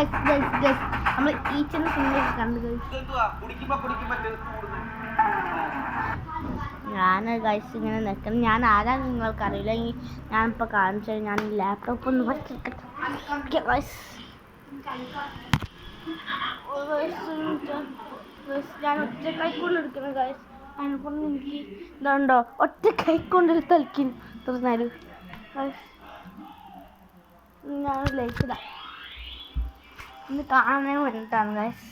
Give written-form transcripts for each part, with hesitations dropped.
നമ്മൾ ഈച്ചന്റെ സിനിമയൊക്കെ കണ്ടു ഞാൻ ഗൈസ് ഇങ്ങനെ നിൽക്കണം. ഞാൻ ആരാന്ന് നിങ്ങൾക്ക് അറിയില്ല. ഞാനിപ്പോൾ കാണിച്ചത് ഞാൻ ലാപ്ടോപ്പ് ഒന്ന് വയ്ക്കട്ടെ ഗൈസ്. ഞാൻ ഒറ്റ കൈക്കൊണ്ട് എടുക്കണം ഗൈസ്. അതിനെക്കൊണ്ട് എനിക്ക് ഇതുണ്ടോ ഒറ്റ കൈക്കൊണ്ട് തളിക്കും തോന്നാല് ഗൈസ്. ഞാൻ ലൈക്കില്ല ഇന്ന് കാണാൻ വേണ്ടിയിട്ടാണ് ഗൈസ്.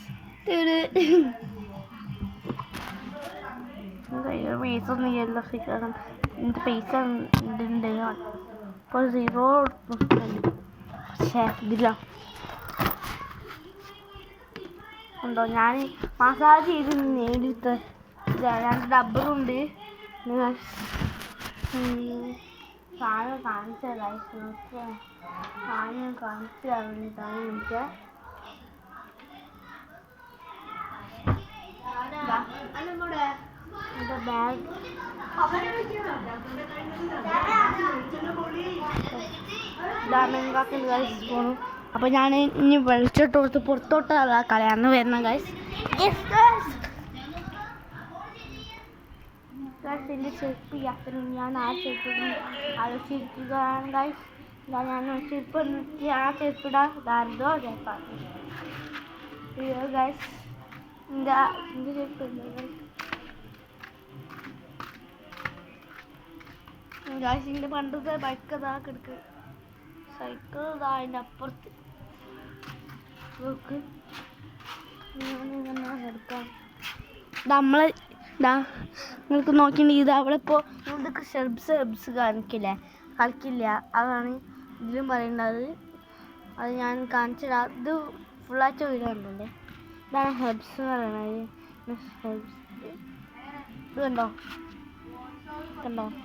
പൈസ ഒന്നും ചെയ്യല്ലോ. എൻ്റെ പൈസ ഉണ്ട് ഇപ്പോൾ 0 പക്ഷേ ഇതില്ല ഉണ്ടോ. ഞാൻ മസാജ് ചെയ്ത് നേടിയിട്ട് 2 ഡബ്ബറുണ്ട്. സാധനം കാണിച്ച സാധനം കാണിച്ചു തന്നിട്ടാണ് എനിക്ക് ബാഗ് പോണു. അപ്പോൾ ഞാൻ ഇനി വെളിച്ചോട്ട് കൊടുത്ത് പുറത്തോട്ടുള്ള കളയാണ് വരുന്നത് ഗൈസ്. എൻ്റെ ചെരുപ്പ് യാത്ര ഞാൻ ആ ചെരുപ്പ് ആലോചിച്ചിരിക്കുകയാണ് ഗൈസ്. ഞാൻ ചെരുപ്പ് നിർത്തി ആ ചെരുപ്പിടാൻ ധാരതോ ചെരുപ്പാണ് ഗൈസ്. എൻ്റെ ചെരുപ്പ് ഗൈസിൻ്റെ പണ്ടത്തെ ബൈക്ക് ഇതാ കിടക്ക്. സൈക്കിൾ ഇതാ അതിൻ്റെ അപ്പുറത്ത് നോക്ക്. എടുക്കാം നമ്മളെ നിങ്ങൾക്ക് നോക്കിയിട്ടുണ്ടെങ്കിൽ ഇത് അവിടെ ഇപ്പോൾ ഇതൊക്കെ ഷെബ്സ് കളിക്കില്ല. അതാണ് ഇതിലും പറയേണ്ടത്. അത് ഞാൻ കാണിച്ചിടാം. ഇത് ഫുള്ളായിട്ട് വീഡിയോ ഉണ്ടല്ലേ. ഇതാണ് ഹെബ്സ് എന്ന് പറയുന്നത്. ഹെബ്സ് ഇത് കണ്ടോ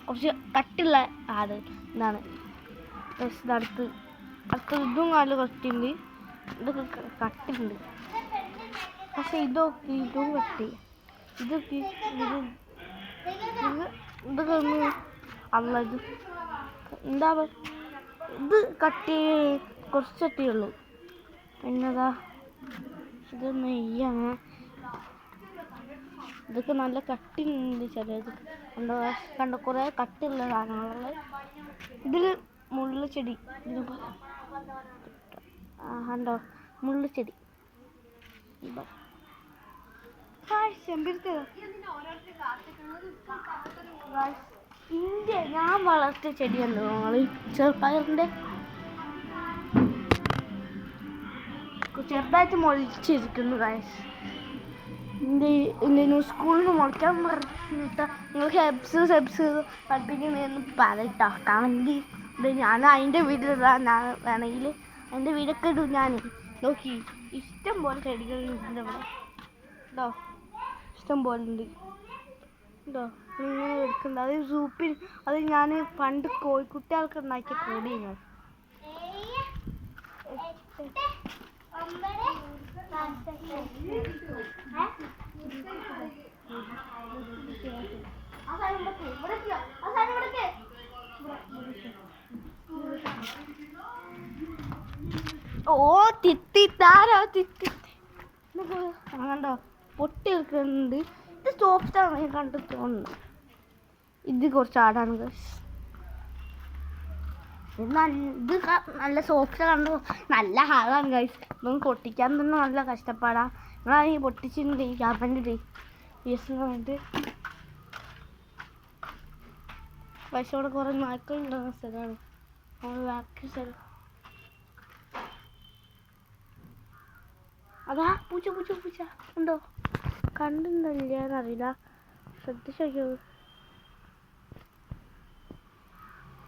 കുറച്ച് കട്ടിയുള്ള ആട് ഇതാണ്. അടുത്ത് ഇതും നല്ല കട്ടിയുണ്ട്. ഇതൊക്കെ കട്ടിയുണ്ട്. പക്ഷെ ഇതും കട്ടി. ഇതൊക്കെ ഒന്ന് അല്ല ഇത് എന്താ ഇത് കട്ടി കുറച്ച് കട്ടിയുള്ളൂ. പിന്നെതാ ഇത് നെയ്യാണ്. ഇതൊക്കെ നല്ല കട്ടിയുണ്ട്. ചിലത് കണ്ടോ കുറേ കട്ടിയുള്ള സാധനങ്ങളുള്ള. ഇതിൽ മുള്ളുചെടി കണ്ടോ മുള്ളുചെടി. ഞാൻ വളർത്തിയ ചെടിയല്ലോ നിങ്ങൾ ചെറുപ്പയറിൻ്റെ ചെറുതായിട്ട് മുളച്ചിരിക്കുന്നു ഗൈസ്. സ്കൂളിൽ നിന്ന് മുളയ്ക്കാൻ പറഞ്ഞിട്ട് നിങ്ങൾക്ക് ഹെബ്സ് പഠിപ്പിക്കണമെന്ന് പറയട്ടോ. കമൻറ്റ് ഇത് ഞാൻ അതിൻ്റെ വീഡിയോ ഇടാൻ വേണമെങ്കിൽ അതിൻ്റെ വീടൊക്കെ ഇടും. ഞാൻ നോക്കി ഇഷ്ടം പോലെ ചെടികളുണ്ട് ഇവിടെ കേട്ടോ. ഇഷ്ടം പോലെ ഉണ്ട് കേട്ടോ. ഇങ്ങനെ എടുക്കുന്നുണ്ട്. അത് സൂപ്പിൽ അത് ഞാൻ പണ്ട് കോഴിക്കുട്ടികൾക്ക് ഉണ്ടാക്കിയ കൂടിയാണ്. ഓ തിത്തിത്താരോ കണ്ടോ പൊട്ടി എടുക്കുന്നുണ്ട്. ഇത് സോഫ്റ്റാണ് ഞാൻ കണ്ടു തോന്നുന്നു. ഇത് കുറച്ച് ആടാണ്. ഇത് നല്ല സോഫ്റ്റ് കണ്ടു നല്ല ഹാർഡാണ് ഗൈസ്. ഇതൊന്നും പൊട്ടിക്കാൻ തന്നെ നല്ല കഷ്ടപ്പാടാണ്. നിങ്ങളാണെങ്കിൽ പൊട്ടിച്ചിട്ടുണ്ട് ക്യാബിൻ്റെ വേണ്ടിയിട്ട്. പക്ഷേ ഇവിടെ കുറേ നായ്ക്കളുണ്ടാകുന്ന സ്ഥലമാണ്. നമ്മൾ ബാക്കി സ്ഥലം അതാ പൂച്ച ഉണ്ടോ കണ്ടില്ലയെന്നറിയില്ല. ശ്രദ്ധിച്ചോ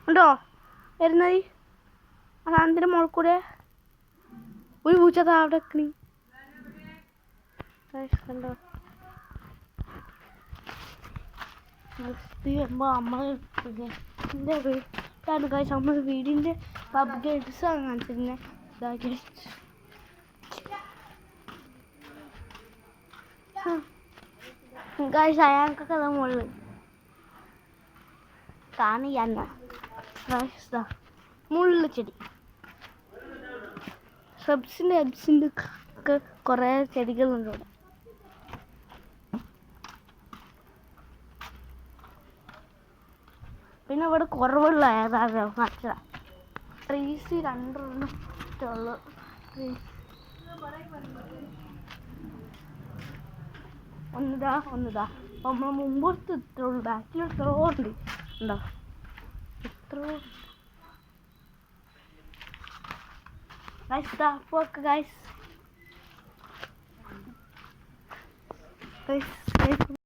ഉണ്ടോ വരുന്നത് ആ സാധനത്തിൻ്റെ മുകളിൽ കൂടെ ഒരു പൂച്ച അവിടെ കണ്ടോ. നമ്മൾ വീടിൻ്റെ അപ്ഗ്രേഡ്സാണ് കാണിച്ചിരുന്നത്. ഇതാക്കി ഗൈസ് അയാൾക്കൊക്കെ അതാ മുകളിൽ കാണില്ല. മുള്ളുചെടി ഹെബ്സിൻ്റെ ഒക്കെ കുറേ ചെടികളുണ്ട് ഇവിടെ. പിന്നെ ഇവിടെ കുറവുള്ള ഏതാണോ നട്ട ട്രീസ് 2 ഉള്ളു. ഒന്നിതാ നമ്മൾ മുമ്പോട്ട് ഇത്രേ ഉള്ളൂ, ബാക്കിൽ എത്രയോ ഉണ്ട്. ഉണ്ടോ എത്രയോ ഗൈസ്.